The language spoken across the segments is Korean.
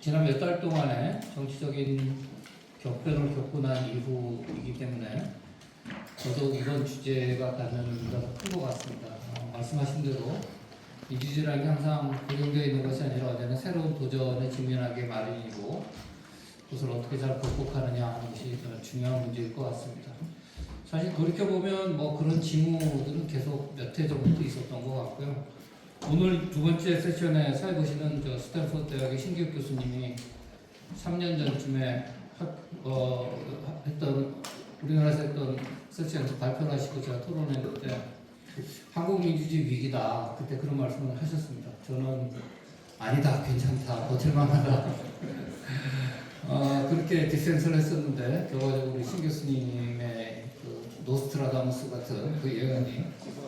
지난 몇 달 동안의 정치적인 격변을 겪고 난 이후이기 때문에 더더욱 이번 주제가 갖는 의미가 더 큰 것 같습니다. 말씀하신 대로 민주주의라는 게 항상 고정되어 있는 것이 아니라 언제나 새로운 도전에 직면하게 마련이고 그것을 어떻게 잘 극복하느냐 하는 것이 중요한 문제일 것 같습니다. 사실 돌이켜보면 뭐 그런 징후들은 계속 몇 해 전부터 있었던 것 같고요. 오늘 두 번째 세션에 사회보시는 스탠포드 대학의 신기욱 교수님이 3년 전쯤에 우리나라에서 했던 세션에서 발표를 하시고 제가 토론했는데 한국 민주주의 위기다. 그때 그런 말씀을 하셨습니다. 저는 아니다, 괜찮다, 버틸만하다. 그렇게 디센스를 했었는데 결과적으로 우리 신 교수님의 그 노스트라다무스 같은 그 예언이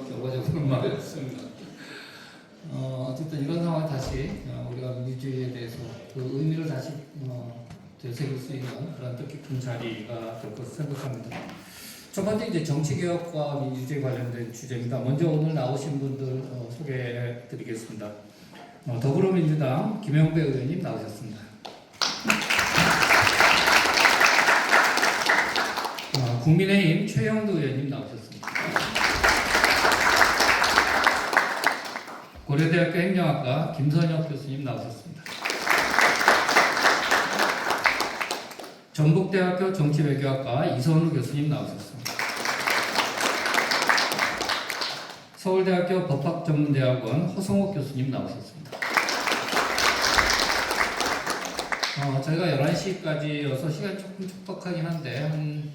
결과적으로 맞았습니다. 어쨌든 이런 상황 다시 우리가 민주주의에 대해서 그 의미를 다시 되새길 수 있는 그런 뜻깊은 자리가 될 것을 생각합니다. 첫 번째 이제 정치개혁과 민주주의 관련된 주제입니다. 먼저 오늘 나오신 분들 소개해 드리겠습니다. 더불어민주당 김영배 의원님 나오셨습니다. 국민의힘 최영도 의원님 나오셨습니다. 고려대학교 행정학과 김선혁 교수님 나오셨습니다. 전북대학교 정치외교학과 이선우 교수님 나오셨습니다. 서울대학교 법학전문대학원 허성욱 교수님 나오셨습니다. 저희가 11시까지여서 시간이 조금 촉박하긴 한데 한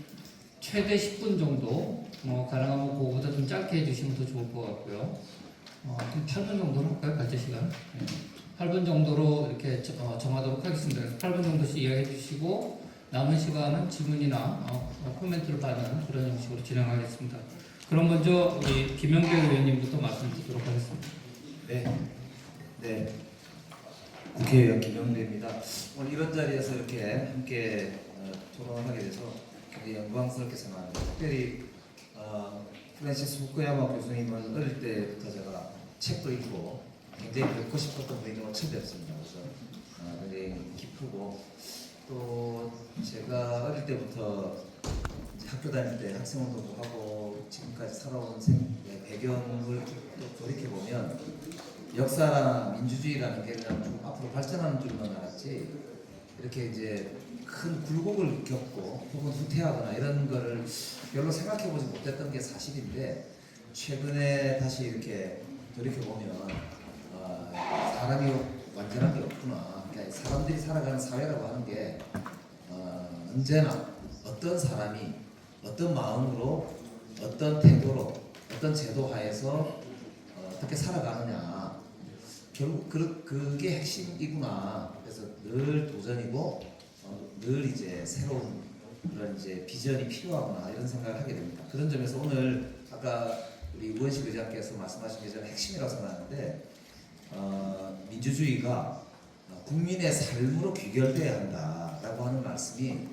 최대 10분 정도 가능하면 그거보다 좀 짧게 해주시면 더 좋을 것 같고요. 좀 8분 정도로 할까요? 발제 시간? 8분 정도로 이렇게 정하도록 하겠습니다. 8분 정도씩 이야기해 주시고 남은 시간은 질문이나 코멘트를 받는 그런 형식으로 진행하겠습니다. 그럼 먼저 우리 김영배 의원님부터 말씀 드리도록 하겠습니다. 네. 국회의원 김영배입니다. 오늘 이런 자리에서 이렇게 함께 토론을 하게 돼서 굉장히 영광스럽게 생각합니다. 특별히 프란시스 후쿠야마 교수님은 어릴 때부터 제가 책도 읽고 굉장히 뵙고 싶었던 분이 처음 뵙습니다. 그래서 굉장히 기쁘고 또 제가 어릴 때부터 학교 다닐 때 학생운동도 하고 지금까지 살아온 배경을 또 돌이켜보면 역사나 민주주의라는 게 그냥 좀 앞으로 발전하는 줄만 알았지 이렇게 이제 큰 굴곡을 겪고 혹은 후퇴하거나 이런 거를 별로 생각해보지 못했던 게 사실인데 최근에 다시 이렇게 돌이켜보면 사람이 완전한 게 없구나. 그러니까 사람들이 살아가는 사회라고 하는 게 언제나 어떤 사람이 어떤 마음으로 어떤 태도로 어떤 제도 하에서 어떻게 살아가느냐 결국 그게 핵심이구나. 그래서 늘 도전이고 늘 이제 새로운 그런 이제 비전이 필요하구나 이런 생각을 하게 됩니다. 그런 점에서 오늘 아까 우리 우원식 의장께서 말씀하신 게 저는 핵심이라고 생각하는데 민주주의가 국민의 삶으로 귀결돼야 한다라고 하는 말씀이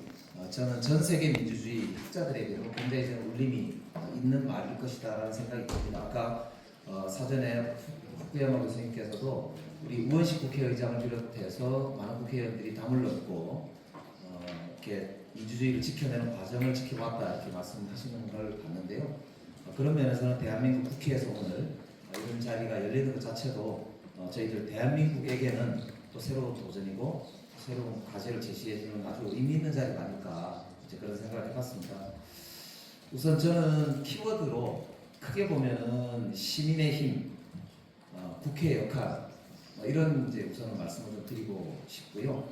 저는 전 세계 민주주의 학자들에게도 굉장히 저는 울림이 있는 말일 것이다라는 생각이 듭니다. 아까 사전에 후쿠야마 교수님께서도 우리 우원식 국회의장을 비롯해서 많은 국회의원들이 담을 넣고 이렇게 민주주의를 지켜내는 과정을 지켜봤다 이렇게 말씀하시는 걸 봤는데요. 그런 면에서는 대한민국 국회에서 오늘 이런 자리가 열리는 것 자체도 저희들 대한민국에게는 또 새로운 도전이고 새로운 과제를 제시해주는 아주 의미 있는 자리가 아닐까 이제 그런 생각을 해봤습니다. 우선 저는 키워드로 크게 보면은 시민의 힘, 국회의 역할 이런 이제 우선은 말씀을 좀 드리고 싶고요.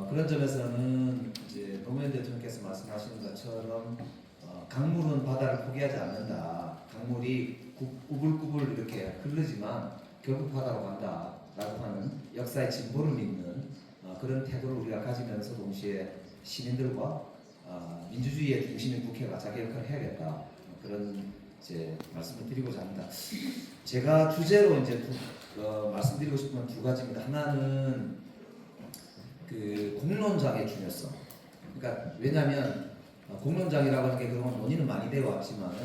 그런 점에서는 이제 노무현 대통령께서 말씀하시는 것처럼 강물은 바다를 포기하지 않는다. 강물이 꾸불꾸불 이렇게 흐르지만 결국 바다로 간다라고 하는 역사의 진보를 믿는 그런 태도를 우리가 가지면서 동시에 시민들과 민주주의의 중심인 국회가 자기 역할을 해야겠다. 그런 이제 말씀을 드리고자 합니다. 제가 주제로 이제 말씀드리고 싶은 건 두 가지입니다. 하나는 그 공론장의 중요성. 그러니까 왜냐하면 공론장이라고 하는 게 그동안 논의는 많이 되어 왔지만은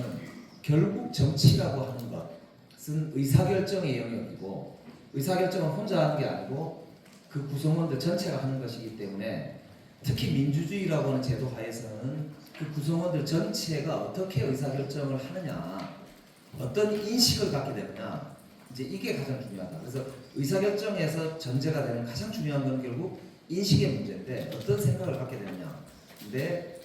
결국 정치라고 하는 것은 의사결정의 영역이고 의사결정은 혼자 하는 게 아니고 그 구성원들 전체가 하는 것이기 때문에 특히 민주주의라고 하는 제도 하에서는 그 구성원들 전체가 어떻게 의사결정을 하느냐, 어떤 인식을 갖게 되느냐, 이제 이게 가장 중요하다. 그래서 의사결정에서 전제가 되는 가장 중요한 건 결국 인식의 문제인데 어떤 생각을 갖게 되느냐. 근데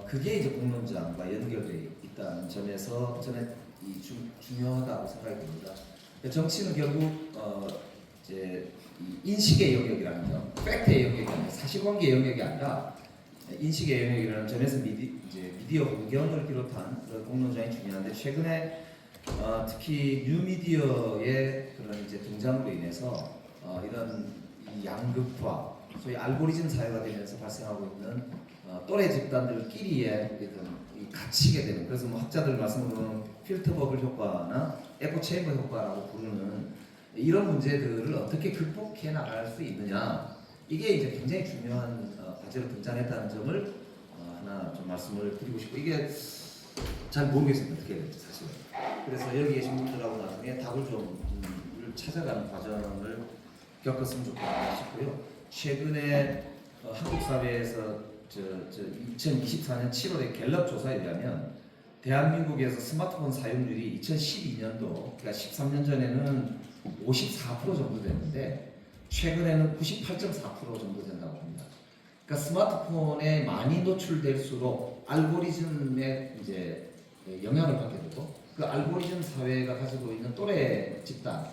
그게 이제 공론장과 연결되어 있다는 점에서 저는 중요하다고 생각이 듭니다. 정치는 결국 이제 이 인식의 영역이라는 점, 팩트의 영역이 아니라 사실관계의 영역이 아니라 인식의 영역이라는 점에서 미디어 환경을 비롯한 그런 공론장이 중요한데 최근에 특히 뉴미디어의 그런 이제 등장으로 인해서 이런 이 양극화, 소위 알고리즘 사회가 되면서 발생하고 있는 또래 집단들끼리의 이 갇히게 되는, 그래서 뭐 학자들 말씀으로는 필터 버블 효과나 에코 체인버 효과라고 부르는 이런 문제들을 어떻게 극복해 나갈 수 있느냐, 이게 이제 굉장히 중요한 과제로 등장했다는 점을 하나 좀 말씀을 드리고 싶고, 이게 잘 모르겠습니다. 어떻게 해야 될지 사실. 그래서 여기 계신 분들하고 나중에 답을 좀 찾아가는 과정을 겪었으면 좋겠다 싶고요. 최근에 한국 사회에서 2024년 7월에 갤럽 조사에 의하면 대한민국에서 스마트폰 사용률이 2012년도, 그러니까 13년 전에는 54% 정도 됐는데 최근에는 98.4% 정도 된다고 합니다. 그러니까 스마트폰에 많이 노출될수록 알고리즘에 이제 영향을 받게 되고, 그 알고리즘 사회가 가지고 있는 또래 집단,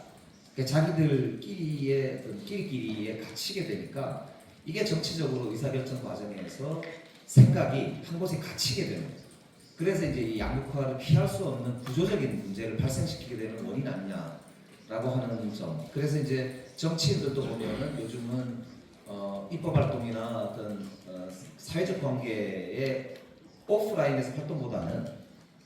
그러니까 자기들끼리의 끼리끼리에 갇히게 되니까 이게 정치적으로 의사결정 과정에서 생각이 한 곳에 갇히게 되는 거죠. 그래서 이제 이 양극화를 피할 수 없는 구조적인 문제를 발생시키게 되는 원인 아니냐라고 하는 점. 그래서 이제 정치인들도 보면은 요즘은 입법 활동이나 어떤 사회적 관계의 오프라인에서 활동보다는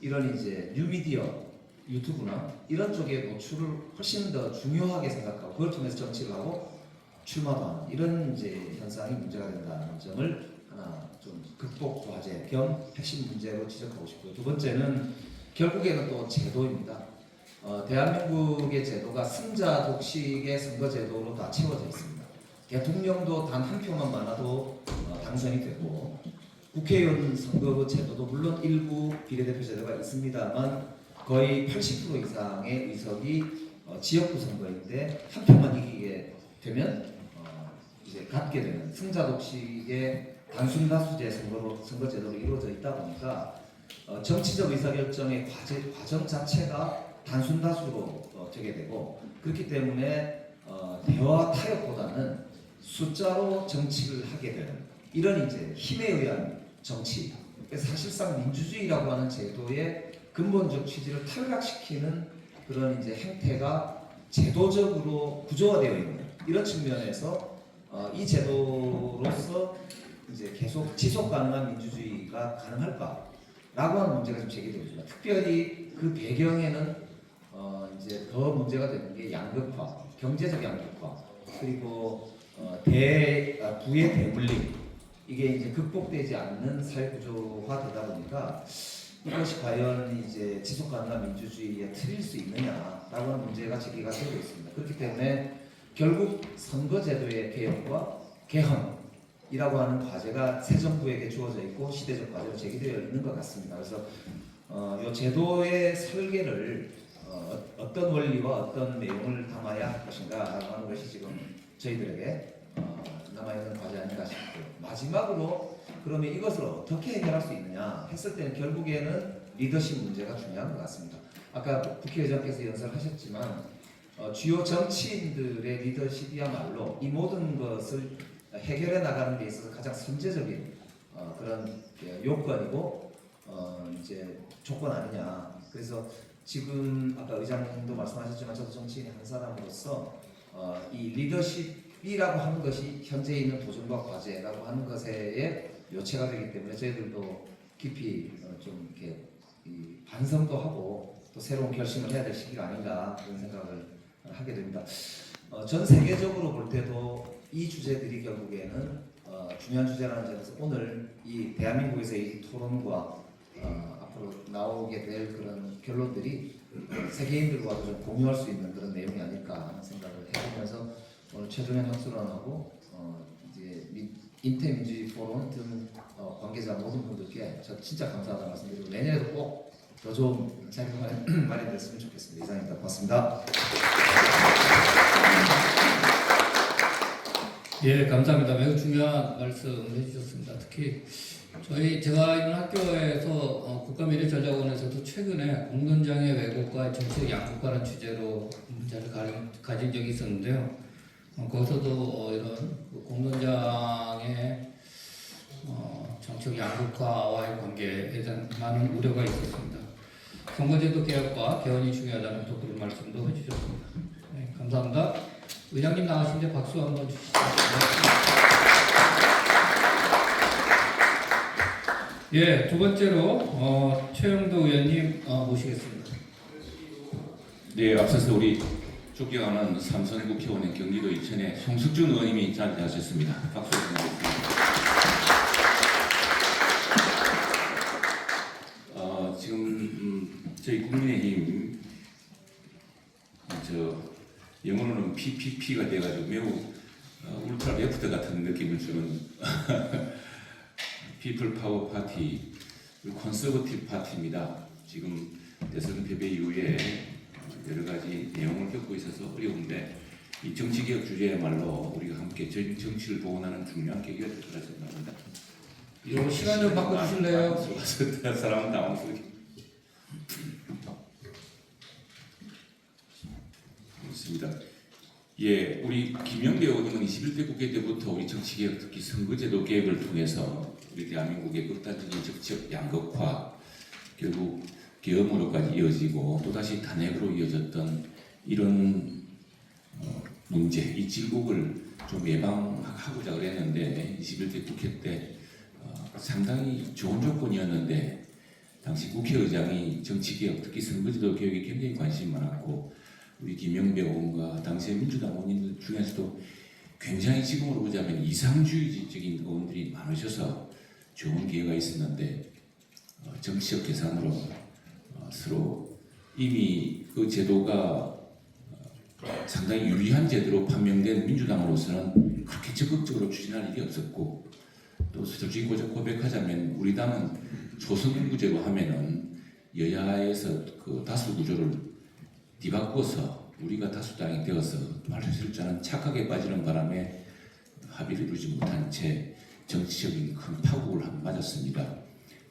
이런 이제 뉴미디어, 유튜브나 이런 쪽에 노출을 훨씬 더 중요하게 생각하고 그걸 통해서 정치를 하고 출마도 하는 이런 이제 현상이 문제가 된다는 점을 하나 좀 극복 과제 겸 핵심 문제로 지적하고 싶고요. 두 번째는 결국에는 또 제도입니다. 대한민국의 제도가 승자 독식의 선거 제도로 다 채워져 있습니다. 대통령도 단 한 표만 많아도 당선이 되고, 국회의원 선거 제도도 물론 일부 비례대표 제도가 있습니다만 거의 80% 이상의 의석이 지역구 선거인데 한 표만 이기게 되면 이제 갖게 되는 승자 독식의 단순 다수제 선거 제도로 이루어져 있다 보니까 정치적 의사결정의 과정 자체가 단순 다수로 되게 되고, 그렇기 때문에 대화 타협보다는 숫자로 정치를 하게 되는 이런 이제 힘에 의한 정치, 사실상 민주주의라고 하는 제도의 근본적 취지를 탈락시키는 그런 이제 행태가 제도적으로 구조화되어 있는 이런 측면에서 이 제도로서 이제 계속 지속 가능한 민주주의가 가능할까라고 하는 문제가 좀 제기되고 있습니다. 특별히 그 배경에는 이제 더 문제가 되는 게 양극화, 경제적 양극화, 그리고 부의 대물림, 이게 이제 극복되지 않는 사회 구조화 되다 보니까 이것이 과연 이제 지속 가능한 민주주의에 틀릴 수 있느냐라고 하는 문제가 제기가 되고 있습니다. 그렇기 때문에 결국 선거제도의 개혁과 개헌이라고 하는 과제가 새 정부에게 주어져 있고 시대적 과제로 제기되어 있는 것 같습니다. 그래서 이 제도의 설계를 어떤 원리와 어떤 내용을 담아야 할 것인가라고 하는 것이 지금 저희들에게 남아있는 과제 아닌가 싶고요. 마지막으로 그러면 이것을 어떻게 해결할 수 있느냐 했을 때는 결국에는 리더십 문제가 중요한 것 같습니다. 아까 국회의장께서 연설하셨지만 주요 정치인들의 리더십이야말로 이 모든 것을 해결해 나가는 데 있어서 가장 선제적인 그런 요건이고 이제 조건 아니냐. 그래서 지금 아까 의장님도 말씀하셨지만 저도 정치인 한 사람으로서 이 리더십이라고 하는 것이 현재 있는 도전과 과제라고 하는 것에 요체가 되기 때문에 저희들도 깊이 좀 이렇게 반성도 하고 또 새로운 결심을 해야 될 시기가 아닌가 그런 생각을 하게 됩니다. 전 세계적으로 볼 때도 이 주제들이 결국에는 중요한 주제라는 점에서 오늘 이 대한민국에서의 이 토론과 앞으로 나오게 될 그런 결론들이 세계인들과도 좀 공유할 수 있는 그런 내용이 아닐까 하는 생각을 해보면서 오늘 최종현 학술원하고 이제 인태민주주의 포럼 등 관계자 모든 분들께 저 진짜 감사하다는 말씀드리고 내년에도 꼭 더 좋은 자리가 마련됐으면 좋겠습니다. 이상입니다. 고맙습니다. 예, 감사합니다. 매우 중요한 말씀 해주셨습니다. 특히 제가 있는 학교에서 국가미래전략원에서도 최근에 공론장의 왜곡과 정치적 양극화라는 주제로 문제를 가진 적이 있었는데요. 거기서도 이런 공론장의 정치적 양극화와의 관계에 대한 많은 우려가 있었습니다. 선거제도 개혁과 개헌이 중요하다는 또 그런 말씀도 해주셨습니다. 네, 감사합니다. 의장님 나가신데 박수 한번 주시죠. 예, 두 번째로 최영도 의원님 모시겠습니다. 네, 앞서서 우리 존경하는 삼선 국회의원의 경기도 이천의 송석준 의원님이 자리하셨습니다. 박수 부탁드리겠습니다. 지금 저희 국민의힘 영어로는 PPP가 돼가지고 매우 울트라 레프트 같은 느낌을 주는 피플 파워 파티, 컨서버티브 파티입니다. 지금 대선 패배 이후에 여러 가지 내용을 겪고 있어서 어려운데 이 정치개혁 주제야말로 우리가 함께 정치를 보완하는 중요한 계기가 될 거라 생각합니다. 요 시간 좀 바꿔주실래요? 사람은 당황스럽게. 그렇습니다. 예, 우리 김영배 의원님은 21대 국회 때부터 우리 정치개혁, 특히 선거제도 개혁을 통해서 우리 대한민국의 극단적인 정치적 양극화, 결국 계엄으로까지 이어지고 또다시 탄핵으로 이어졌던 이런 문제, 이 질곡을 좀 예방하고자 그랬는데 21대 국회 때 상당히 좋은 조건이었는데 당시 국회의장이 정치개혁, 특히 선거제도 개혁에 굉장히 관심이 많았고 우리 김영배 의원과 당시의 민주당 의원님들 중에서도 굉장히 지금으로 보자면 이상주의적인 의원들이 많으셔서 좋은 기회가 있었는데 정치적 계산으로 서로 이미 그 제도가 상당히 유리한 제도로 판명된 민주당으로서는 그렇게 적극적으로 추진할 일이 없었고 또 솔직히 고백하자면 우리 당은 초선구제로 하면은 여야에서 그 다수 구조를 뒤바꿔서 우리가 다수당이 되어서 말실자는 착각에 빠지는 바람에 합의를 이루지 못한 채 정치적인 큰 파국을 한번 맞았습니다.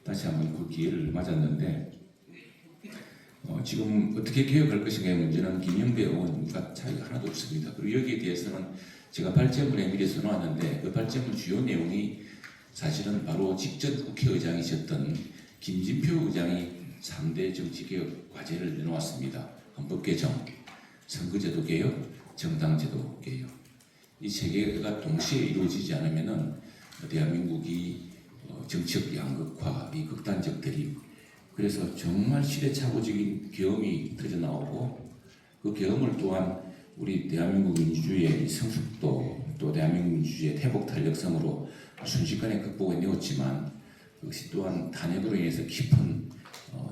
다시 한번 그 기회를 맞았는데 지금 어떻게 개혁할 것인가의 문제는 김영배 의원과 차이가 하나도 없습니다. 그리고 여기에 대해서는 제가 발제문에 미리 써놓았는데 그 발제문 주요 내용이 사실은 바로 직전 국회의장이셨던 김진표 의장이 3대 정치개혁 과제를 내놓았습니다. 헌법 개정, 선거제도 개혁, 정당제도 개혁. 이 세 개가 동시에 이루어지지 않으면은 대한민국이 정치적 양극화, 이 극단적 대립, 그래서 정말 시대착오적인 계엄이 터져 나오고 그 계엄을 또한 우리 대한민국 민주주의의 성숙도 또 대한민국 민주주의의 회복 탄력성으로 순식간에 극복해 내었지만 그것이 또한 탄핵으로 인해서 깊은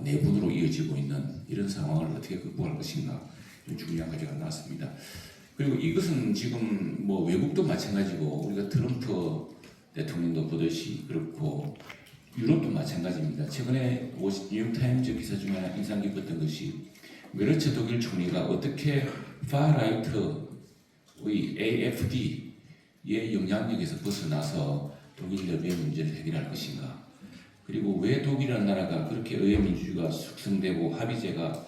내분으로 이어지고 있는 이런 상황을 어떻게 극복할 것인가 중요한 과제가 나왔습니다. 그리고 이것은 지금 뭐 외국도 마찬가지고 우리가 트럼프 대통령도 보듯이 그렇고 유럽도 마찬가지입니다. 최근에 뉴욕타임즈 기사 중에 하나 인상 깊었던 것이 메르츠 독일 총리가 어떻게 파라이트의 AFD의 영향력에서 벗어나서 독일 여배의 문제를 해결할 것인가. 그리고 왜 독일이라는 나라가 그렇게 의회 민주주의가 숙성되고 합의제가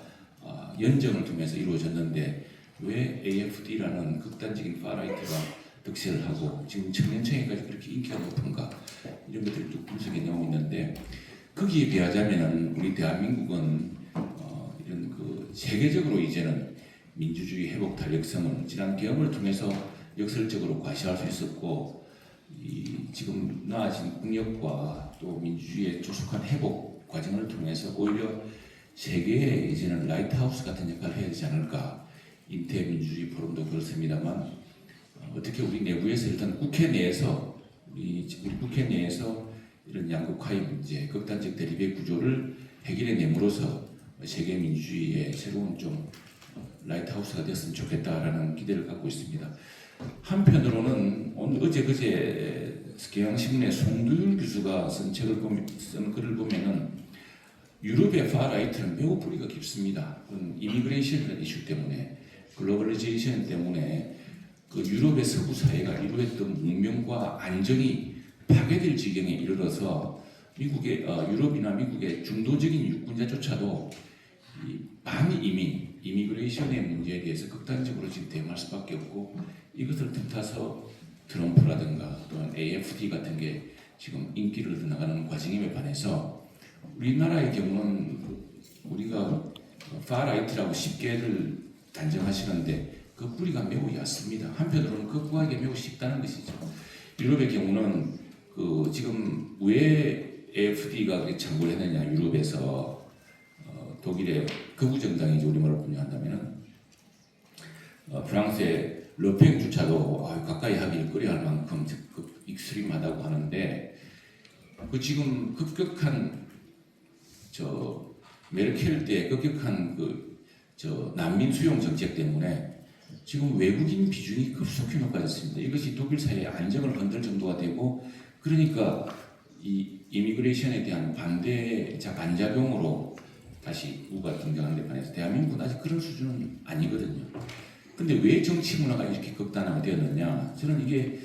연정을 통해서 이루어졌는데 왜 AFD라는 극단적인 파라이트가 득세를 하고 지금 청년층에까지 그렇게 인기가 높은가 이런 것들을 또 분석해 내고 있는데 거기에 비하자면은 우리 대한민국은 이런 그 세계적으로 이제는 민주주의 회복 탄력성을 지난 계엄을 통해서 역설적으로 과시할 수 있었고 지금 나아진 국력과 또 민주주의의 조속한 회복 과정을 통해서 오히려 세계에 이제는 라이트하우스 같은 역할을 해야 되지 않을까. 인태민주주의 포럼도 그렇습니다만 어떻게 우리 내부에서 일단 국회 내에서 우리 국회 내에서 이런 양극화의 문제, 극단적 대립의 구조를 해결해 내므로써 세계 민주주의의 새로운 좀 라이트하우스가 됐으면 좋겠다라는 기대를 갖고 있습니다. 한편으로는 오늘 어제 그제 경향신문의 송두율 교수가 쓴 글을 보면은 유럽의 파라이트는 매우 뿌리가 깊습니다. 이미그레이션 이슈 때문에 글로벌리제이션 때문에 그 유럽의 서구 사회가 이루었던 문명과 안정이 파괴될 지경에 이르러서 미국의 유럽이나 미국의 중도적인 유권자조차도 이 반이민 이미그레이션의 문제에 대해서 극단적으로 지금 대응할 수밖에 없고 이것을 틈타서 트럼프라든가 또는 AFD 같은 게 지금 인기를 얻어나가는 과정임에 반해서 우리나라의 경우는 우리가 파라이트라고 쉽게들 단정하시는데 그 뿌리가 매우 얕습니다. 한편으로는 극구하기 매우 쉽다는 것이죠. 유럽의 경우는 그 지금 왜 AFD가 그렇게 창구를 했느냐 유럽에서 독일의 극우 정당이지 우리말로 분류한다면은 프랑스의 르팽조차도 가까이 하기를 꺼려할 만큼 적극 익스트림하다고 하는데 그 지금 급격한 메르켈 때 급격한 난민 수용 정책 때문에 지금 외국인 비중이 급속히 높아졌습니다. 이것이 독일 사회의 안정을 흔들 정도가 되고 그러니까 이 이미그레이션에 대한 반작용으로 다시 우가 등장하는 데 반해서 대한민국은 아직 그런 수준은 아니거든요. 근데 왜 정치 문화가 이렇게 극단화되었느냐? 저는 이게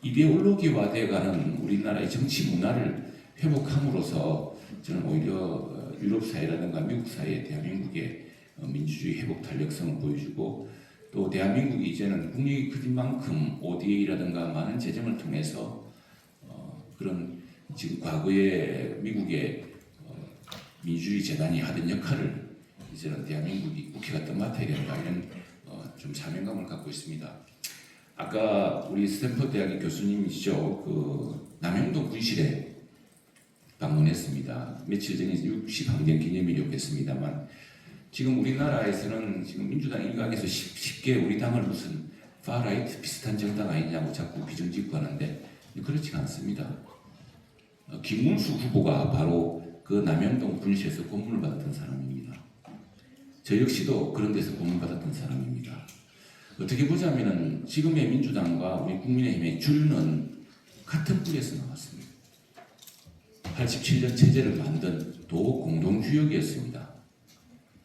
이데올로기화돼가는 우리나라의 정치 문화를 회복함으로써 저는 오히려 유럽 사회라든가 미국 사회 대한민국의 민주주의 회복 탄력성을 보여주고 또 대한민국이 이제는 국력이 커진 만큼 ODA라든가 많은 재정을 통해서 그런 지금 과거에 미국의 민주주의 재단이 하던 역할을 이제는 대한민국이 국회가 떠맡아야 된다 이런 좀 사명감을 갖고 있습니다. 아까 우리 스탠퍼드 대학의 교수님이시죠. 그 남영동 군실에 방문했습니다. 며칠 전에 60항쟁 기념일이었겠습니다만 지금 우리나라에서는 지금 민주당 일각에서 쉽게 우리 당을 무슨 파라이트 비슷한 정당 아니냐고 자꾸 비정짓고하는데 그렇지가 않습니다. 김문수 후보가 바로 그 남영동 군실에서 고문을 받았던 사람입니다. 저 역시도 그런 데서 고문받았던 사람입니다. 어떻게 보자면은 지금의 민주당과 우리 국민의힘의 주류는 같은 뿌리에서 나왔습니다. 87년 체제를 만든 도 공동주역이었습니다.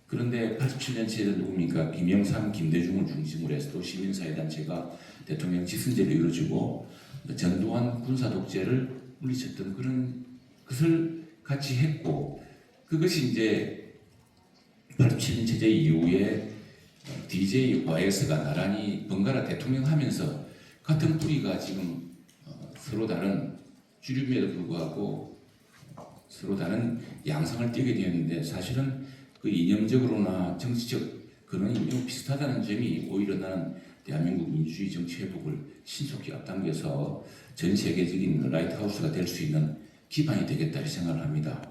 그런데 87년 체제는 누굽니까? 김영삼, 김대중을 중심으로 해서 또 시민사회단체가 대통령 지승제를 이루어주고 전두환 군사독재를 물리쳤던 그런 것을 같이 했고 그것이 이제 87년 체제 이후에 DJ YS가 나란히 번갈아 대통령 하면서 같은 뿌리가 지금 서로 다른 주류임에도 불구하고 서로 다른 양상을 띠게 되었는데 사실은 그 이념적으로나 정치적 근원이 매우 비슷하다는 점이 오히려 나는 대한민국 민주주의 정치 회복을 신속히 앞당겨서 전 세계적인 라이트하우스가 될 수 있는 기반이 되겠다 생각을 합니다.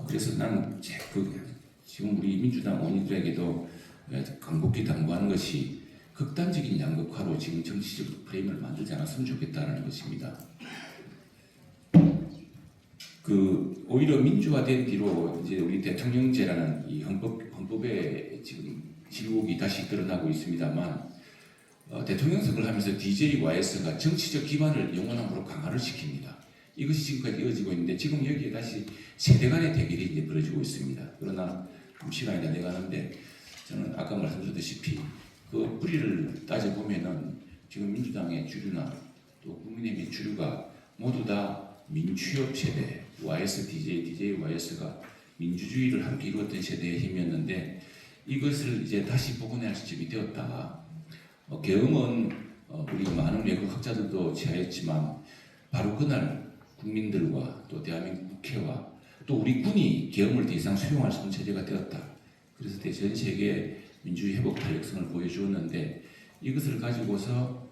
그래서 나는 지금 우리 민주당 의원님들에게도 간곡히 당부하는 것이 극단적인 양극화로 지금 정치적 프레임을 만들지 않았으면 좋겠다는 것입니다. 오히려 민주화된 뒤로 이제 우리 대통령제라는 이 헌법에 지금 질곡이 다시 드러나고 있습니다만 대통령 선거를 하면서 DJ YS가 정치적 기반을 영원함으로 강화를 시킵니다. 이것이 지금까지 이어지고 있는데 지금 여기에 다시 세대 간의 대결이 이제 벌어지고 있습니다. 그러나 좀 시간이 다 돼가는데 저는 아까 말씀드렸다시피 그 뿌리를 따져보면은 지금 민주당의 주류나 또 국민의힘의 주류가 모두 다 민취업 세대, YS, DJ YS가 민주주의를 함께 이루었던 세대의 힘이었는데 이것을 이제 다시 복원할 시점이 되었다. 계엄은 우리 많은 외국 학자들도 취하였지만 바로 그날 국민들과 또 대한민국 국회와 또 우리 군이 계엄을 더 이상 수용할 수 없는 체제가 되었다. 그래서 전 세계 민주주의 회복 탄력성을 보여주었는데 이것을 가지고서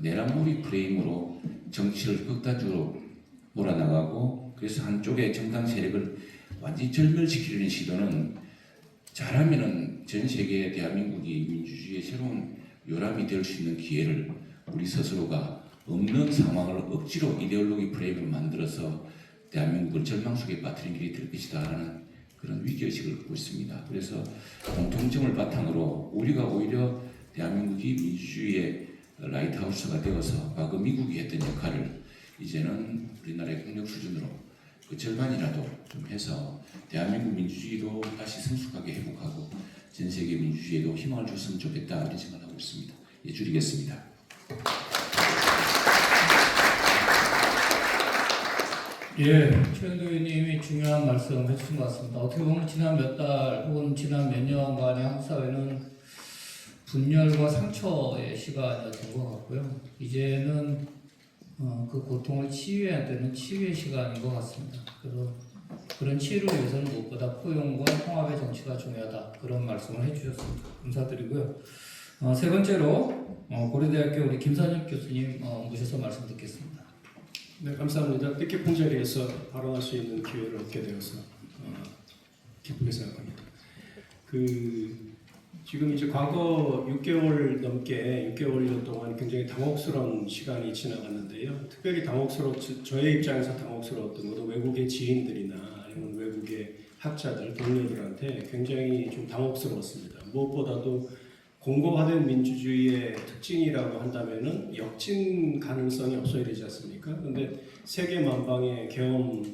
내란몰이 프레임으로 정치를 극단적으로 몰아나가고 그래서 한쪽의 정당 세력을 완전히 절멸시키려는 시도는 잘하면은 전 세계 대한민국이 민주주의의 새로운 요람이 될 수 있는 기회를 우리 스스로가 없는 상황을 억지로 이데올로기 프레임을 만들어서 대한민국을 절망 속에 빠뜨린 길이 될 것이다라는 그런 위기의식을 갖고 있습니다. 그래서 공통점을 바탕으로 우리가 오히려 대한민국이 민주주의의 라이트하우스가 되어서 과거 미국이 했던 역할을 이제는 우리나라의 국력 수준으로 그 절반이라도 좀 해서 대한민국 민주주의도 다시 성숙하게 회복하고 전 세계 민주주의에도 희망을 줬으면 좋겠다 이런 생각을 하고 있습니다. 예, 줄이겠습니다. 예, 최영도 의원님이 중요한 말씀 해주신 것 같습니다. 어떻게 보면 지난 몇 달 혹은 지난 몇 년간의 한국 사회는 분열과 상처의 시간이었던 것 같고요. 이제는 그 고통을 치유해야 되는 치유의 시간인 것 같습니다. 그런 치유를 위해서는 무엇보다 포용과 통합의 정치가 중요하다. 그런 말씀을 해주셨습니다. 감사드리고요. 세 번째로 고려대학교 우리 김선엽 교수님 모셔서 말씀 듣겠습니다. 네, 감사합니다. 뜻깊은 자리에서 발언할 수 있는 기회를 얻게 되어서 기쁘게 생각합니다. 지금 이제 과거 6개월 넘게 6개월여 동안 굉장히 당혹스러운 시간이 지나갔는데요. 특별히 저의 입장에서 당혹스러웠던 것은 외국의 지인들이나 아니면 외국의 학자들, 동료들한테 굉장히 좀 당혹스러웠습니다. 무엇보다도 공고화된 민주주의의 특징이라고 한다면은 역진 가능성이 없어야 되지 않습니까? 그런데 세계 만방의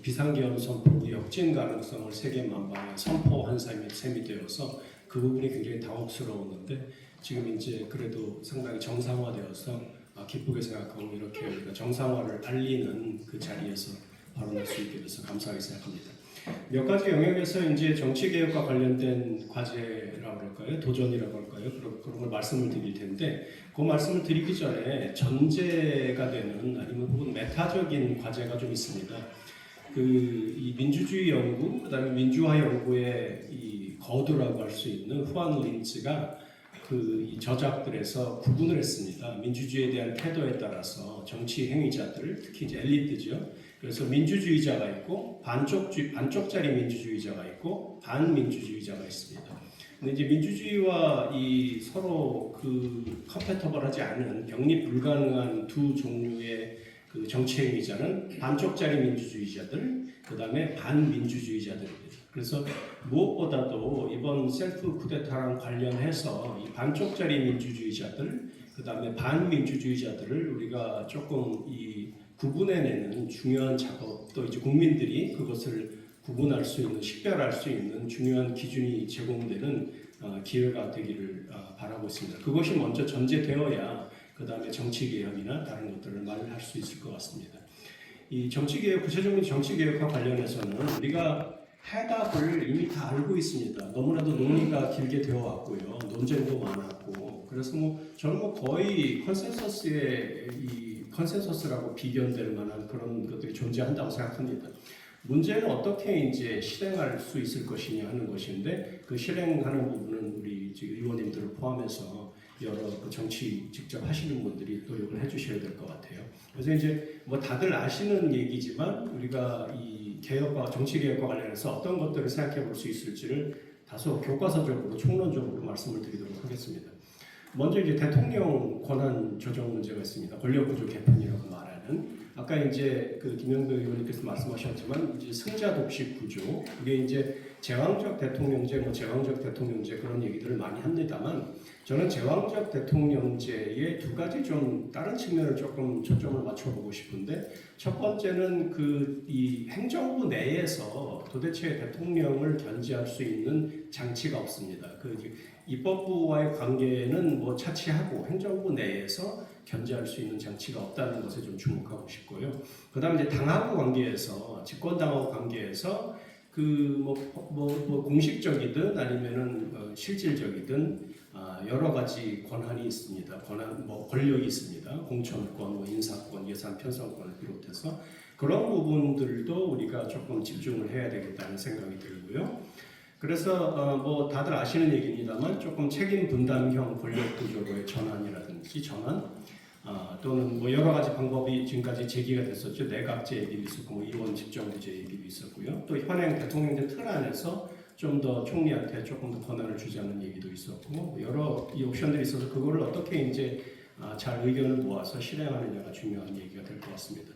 비상계엄 선포로 역진 가능성을 세계 만방에 선포한 셈이 되어서 그 부분이 굉장히 당혹스러웠는데 지금 이제 그래도 상당히 정상화되어서 기쁘게 생각하고 이렇게 우리가 정상화를 알리는 그 자리에서 발언할 수 있게 돼서 감사하게 생각합니다. 몇 가지 영역에서 이제 정치 개혁과 관련된 과제라고 할까요, 도전이라고 할까요, 그런 걸 말씀을 드릴 텐데 그 말씀을 드리기 전에 전제가 되는 아니면 혹은 메타적인 과제가 좀 있습니다. 이 민주주의 연구, 그다음에 민주화 연구의 이 거두라고 할 수 있는 후안 린츠가 이 저작들에서 구분을 했습니다. 민주주의에 대한 태도에 따라서 정치 행위자들, 특히 이제 엘리트죠. 그래서 민주주의자가 있고 반쪽짜리 민주주의자가 있고 반민주주의자가 있습니다. 근데 이제 민주주의와 이 서로 컴패터블하지 않은 병립 불가능한 두 종류의 정치 행위자는 반쪽짜리 민주주의자들, 그 다음에 반민주주의자들입니다. 그래서 무엇보다도 이번 셀프 쿠데타랑 관련해서 이 반쪽짜리 민주주의자들, 그 다음에 반민주주의자들을 우리가 조금 구분해내는 중요한 작업, 또 이제 국민들이 그것을 구분할 수 있는, 식별할 수 있는 중요한 기준이 제공되는 기회가 되기를 바라고 있습니다. 그것이 먼저 전제되어야 그 다음에 정치개혁이나 다른 것들을 말할 수 있을 것 같습니다. 이 정치개혁, 구체적인 정치개혁과 관련해서는 우리가 해답을 이미 다 알고 있습니다. 너무나도 논의가 길게 되어 왔고요. 논쟁도 많았고. 그래서 저는 거의 컨센서스라고 비견될 만한 그런 것들이 존재한다고 생각합니다. 문제는 어떻게 이제 실행할 수 있을 것이냐 하는 것인데 그 실행하는 부분은 우리 의원님들을 포함해서 여러 정치 직접 하시는 분들이 노력을 해주셔야 될 것 같아요. 그래서 이제 다들 아시는 얘기지만 우리가 이 개혁과 정치 개혁과 관련해서 어떤 것들을 생각해 볼 수 있을지를 다소 교과서적으로 총론적으로 말씀을 드리도록 하겠습니다. 먼저 이제 대통령 권한 조정 문제가 있습니다. 권력구조 개편이라고 말하는 아까 이제 김영도 의원님께서 말씀하셨지만 이제 승자 독식 구조 이게 이제 제왕적 대통령제, 제왕적 대통령제 그런 얘기들을 많이 합니다만 저는 제왕적 대통령제의 두 가지 좀 다른 측면을 조금 초점을 맞춰보고 싶은데 첫 번째는 이 행정부 내에서 도대체 대통령을 견제할 수 있는 장치가 없습니다. 입법부와의 관계는 차치하고 행정부 내에서 견제할 수 있는 장치가 없다는 것에 좀 주목하고 싶고요. 그다음에 이제 당하고 관계에서 집권당하고 관계에서 공식적이든 아니면은 실질적이든 여러 가지 권한이 있습니다. 권력이 있습니다. 공천권, 인사권, 예산 편성권을 비롯해서 그런 부분들도 우리가 조금 집중을 해야 되겠다는 생각이 들고요. 그래서 다들 아시는 얘기입니다만 조금 책임 분담형 권력 구조로의 전환이라든지 또는 여러 가지 방법이 지금까지 제기가 됐었죠. 내각제 얘기도 있었고 일원 집정부제 얘기도 있었고요. 또 현행 대통령제 틀 안에서 좀 더 총리한테 조금 더 권한을 주자는 얘기도 있었고 여러 옵션들이 있어서 그거를 어떻게 이제 잘 의견을 모아서 실행하느냐가 중요한 얘기가 될 것 같습니다.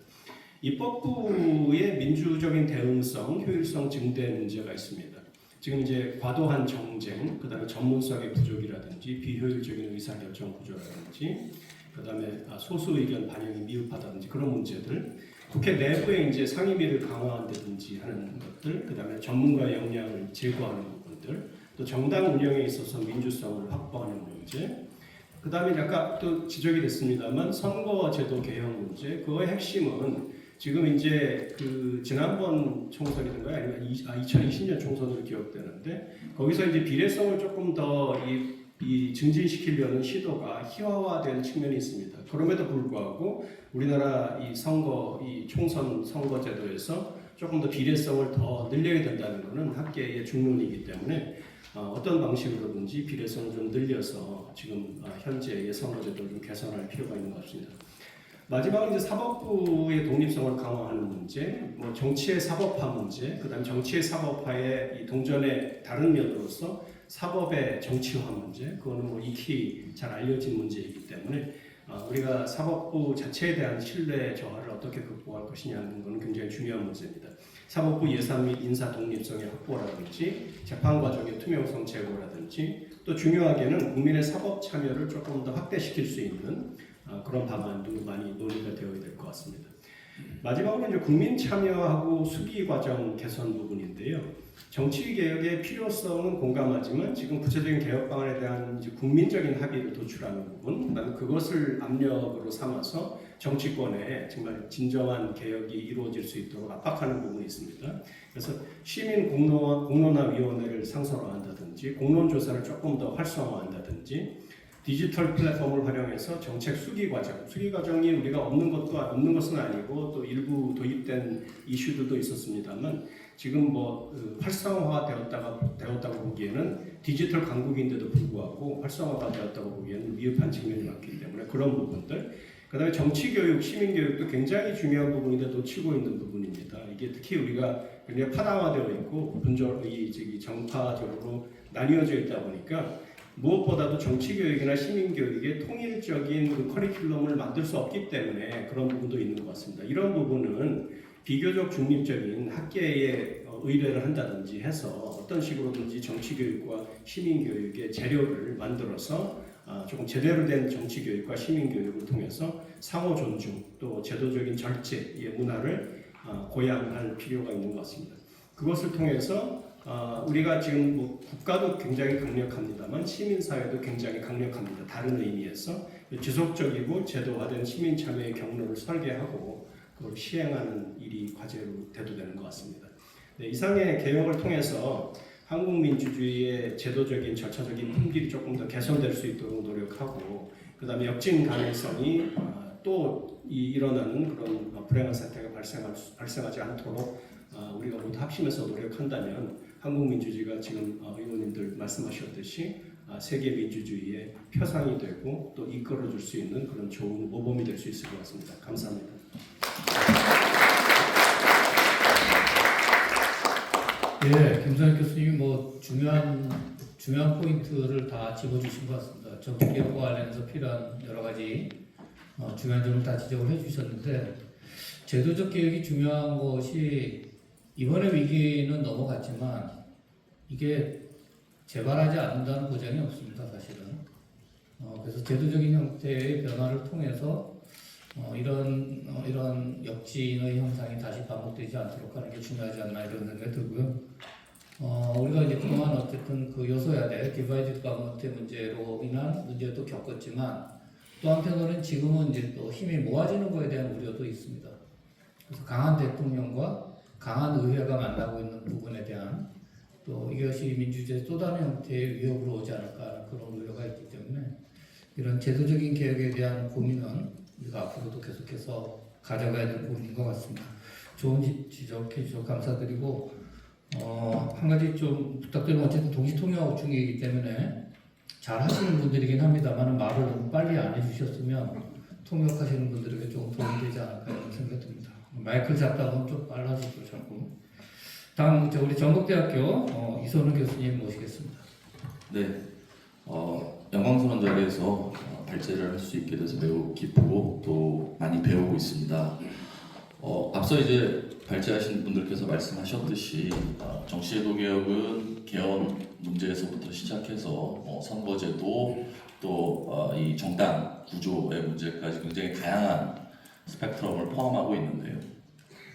입법부의 민주적인 대응성, 효율성 증대 문제가 있습니다. 지금 이제 과도한 정쟁, 그다음에 전문성의 부족이라든지 비효율적인 의사결정 구조라든지 그다음에 소수 의견 반영이 미흡하다든지 그런 문제들, 국회 내부에 이제 상임위를 강화한다든지 하는 것들, 그다음에 전문가 역량을 제고하는 부분들, 또 정당 운영에 있어서 민주성을 확보하는 문제, 그다음에 아까 또 지적이 됐습니다만 선거제도 개혁 문제, 그거의 핵심은 지금 이제 그 지난번 총선이든가 아니면 2020년 총선으로 기억되는데 거기서 이제 비례성을 조금 더 이 증진시키려는 시도가 희화화된 측면이 있습니다. 그럼에도 불구하고 우리나라 이 선거, 이 총선 선거제도에서 조금 더 비례성을 더 늘려야 된다는 것은 학계의 중론이기 때문에 어떤 방식으로든지 비례성을 좀 늘려서 지금 현재의 선거제도를 좀 개선할 필요가 있는 것 같습니다. 마지막으로 이제 사법부의 독립성을 강화하는 문제, 뭐 정치의 사법화 문제, 그다음 정치의 사법화의 이 동전의 다른 면으로서 사법의 정치화 문제, 그거는 뭐 익히 잘 알려진 문제이기 때문에 우리가 사법부 자체에 대한 신뢰 저하를 어떻게 극복할 것이냐는 것은 굉장히 중요한 문제입니다. 사법부 예산 및 인사 독립성의 확보라든지 재판 과정의 투명성 제고라든지 또 중요하게는 국민의 사법 참여를 조금 더 확대시킬 수 있는 그런 방안도 많이 논의가 되어야 될 것 같습니다. 마지막으로 이제 국민 참여하고 수기 과정 개선 부분인데요. 정치 개혁의 필요성은 공감하지만 지금 구체적인 개혁 방안에 대한 이제 국민적인 합의를 도출하는 부분, 그다음에 그것을 압력으로 삼아서 정치권에 정말 진정한 개혁이 이루어질 수 있도록 압박하는 부분이 있습니다. 그래서 시민 공론화위원회를 상설화한다든지 공론 조사를 조금 더 활성화한다든지 디지털 플랫폼을 활용해서 정책 수기 과정이 우리가 없는 것은 아니고 또 일부 도입된 이슈들도 있었습니다만 지금 뭐 활성화되었다고 보기에는 디지털 강국인데도 불구하고 활성화가 되었다고 보기에는 미흡한 측면이 많기 때문에 그런 부분들, 그다음에 정치 교육, 시민 교육도 굉장히 중요한 부분인데 놓치고 있는 부분입니다. 이게 특히 우리가 굉장히 파당화되어 있고 정파적으로 나뉘어져 있다 보니까 무엇보다도 정치 교육이나 시민 교육의 통일적인 그 커리큘럼을 만들 수 없기 때문에 그런 부분도 있는 것 같습니다. 이런 부분은 비교적 중립적인 학계에 의뢰를 한다든지 해서 어떤 식으로든지 정치 교육과 시민 교육의 재료를 만들어서 조금 제대로 된 정치 교육과 시민 교육을 통해서 상호 존중 또 제도적인 절제의 문화를 고양할 필요가 있는 것 같습니다. 그것을 통해서 우리가 지금 뭐 국가도 굉장히 강력합니다만 시민사회도 굉장히 강력합니다. 다른 의미에서 지속적이고 제도화된 시민 참여의 경로를 설계하고 그걸 시행하는 일이 과제로 대두되는 것 같습니다. 네, 이상의 개혁을 통해서 한국 민주주의의 제도적인 절차적인 품질이 조금 더 개선될 수 있도록 노력하고 그다음에 역진 가능성이 또 일어나는 그런 불행한 사태가 발생하지 않도록 우리가 모두 합심해서 노력한다면 한국 민주주의가 지금 의원님들 말씀하셨듯이 세계 민주주의의 표상이 되고 또 이끌어줄 수 있는 그런 좋은 모범이 될 수 있을 것 같습니다. 감사합니다. 예, 김선혁 교수님이 뭐 중요한 포인트를 다 집어주신 것 같습니다. 정치개혁과 관련해서 필요한 여러 가지 중요한 점을 다 지적을 해주셨는데 제도적 개혁이 중요한 것이 이번의 위기는 넘어갔지만 이게 재발하지 않는다는 보장이 없습니다, 사실은. 그래서 제도적인 형태의 변화를 통해서 이런 역진의 현상이 다시 반복되지 않도록 하는 게 중요하지 않나 이런 생각이 들고요. 우리가 이제 그동안 어쨌든 그 요소야대 디바이드 가버먼트 문제로 인한 문제도 겪었지만 또 한편으로는 지금은 이제 또 힘이 모아지는 거에 대한 우려도 있습니다. 그래서 강한 대통령과 강한 의회가 만나고 있는 부분에 대한 또 이것이 민주주의의 또 다른 형태의 위협으로 오지 않을까 하는 그런 우려가 있기 때문에 이런 제도적인 개혁에 대한 고민은 우리가 앞으로도 계속해서 가져가야 될 부분인 것 같습니다. 좋은 지적해 주셔서 감사드리고 한 가지 좀 부탁드리면 어쨌든 동시통역 중이기 때문에 잘 하시는 분들이긴 합니다만 말을 너무 빨리 안 해주셨으면 통역하시는 분들에게 조금 도움이 되지 않을까 이런 생각이 듭니다. 마이크를 잡다 보면 좀 빨라지죠 자꾸. 다음 우리 전북대학교 이선우 교수님 모시겠습니다. 네, 영광스러운 자리에서 발제를 할 수 있게 돼서 매우 기쁘고 또 많이 배우고 있습니다. 앞서 이제 발제하신 분들께서 말씀하셨듯이 정치제도 개혁은 개헌 문제에서부터 시작해서 선거제도 또 이 정당 구조의 문제까지 굉장히 다양한 스펙트럼을 포함하고 있는데요.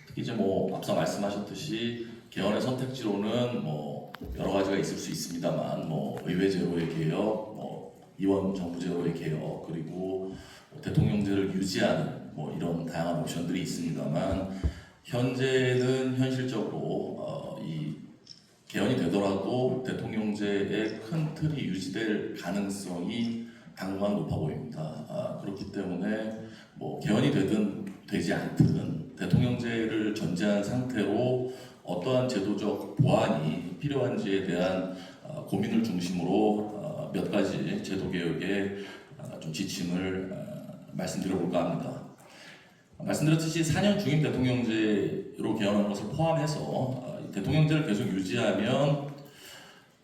특히 이제 뭐 앞서 말씀하셨듯이 개헌의 선택지로는 뭐 여러 가지가 있을 수 있습니다만 뭐 의회 제로의 개혁, 뭐 이원 정부 제로의 개혁, 그리고 뭐 대통령제를 유지하는 뭐 이런 다양한 옵션들이 있습니다만 현재는 현실적으로 이 개헌이 되더라도 대통령제의 큰 틀이 유지될 가능성이 당분간 높아 보입니다. 그렇기 때문에 뭐 개헌이 되든 되지 않든 대통령제를 전제한 상태로 어떠한 제도적 보완이 필요한지에 대한 고민을 중심으로 몇 가지 제도 개혁의 좀 지침을 말씀드려볼까 합니다. 말씀드렸듯이 4년 중임 대통령제로 개헌한 것을 포함해서 대통령제를 계속 유지하면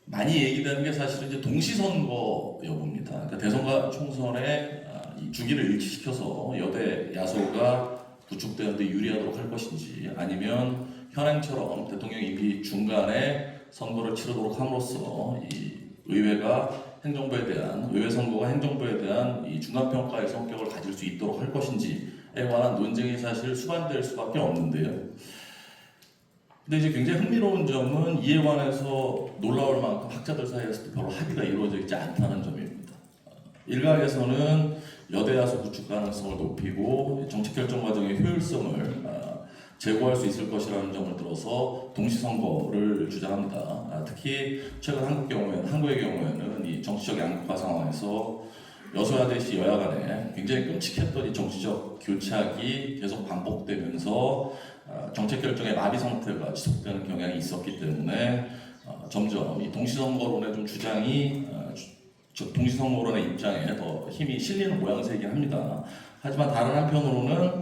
많이 얘기되는 게 사실은 이제 동시선거 여부입니다. 그러니까 대선과 총선의 이 주기를 일치시켜서 여대 야소가 구축되는데 유리하도록 할 것인지, 아니면 현행처럼 대통령 임기 중간에 선거를 치르도록 함으로써 이 의회가 행정부에 대한 의회 선거가 행정부에 대한 이 중간 평가의 성격을 가질 수 있도록 할 것인지에 관한 논쟁이 사실 수반될 수밖에 없는데요. 근데 이제 굉장히 흥미로운 점은 이에 관해서 놀라울 만큼 학자들 사이에서도 별로 합의가 이루어져 있지 않다는 점입니다. 일각에서는 여대 야소 구축 가능성을 높이고 정책 결정 과정의 효율성을 제고할 수 있을 것이라는 점을 들어서 동시선거를 주장합니다. 특히 최근 한국의 경우에는 이 정치적 양극화 상황에서 여소야 대시 여야 간에 굉장히 끔찍했던 이 정치적 교착이 계속 반복되면서 정책 결정의 마비 상태가 지속되는 경향이 있었기 때문에 점점 이 동시선거론의 좀 주장이 동시선거론의 입장에 더 힘이 실리는 모양새이긴 합니다. 하지만 다른 한편으로는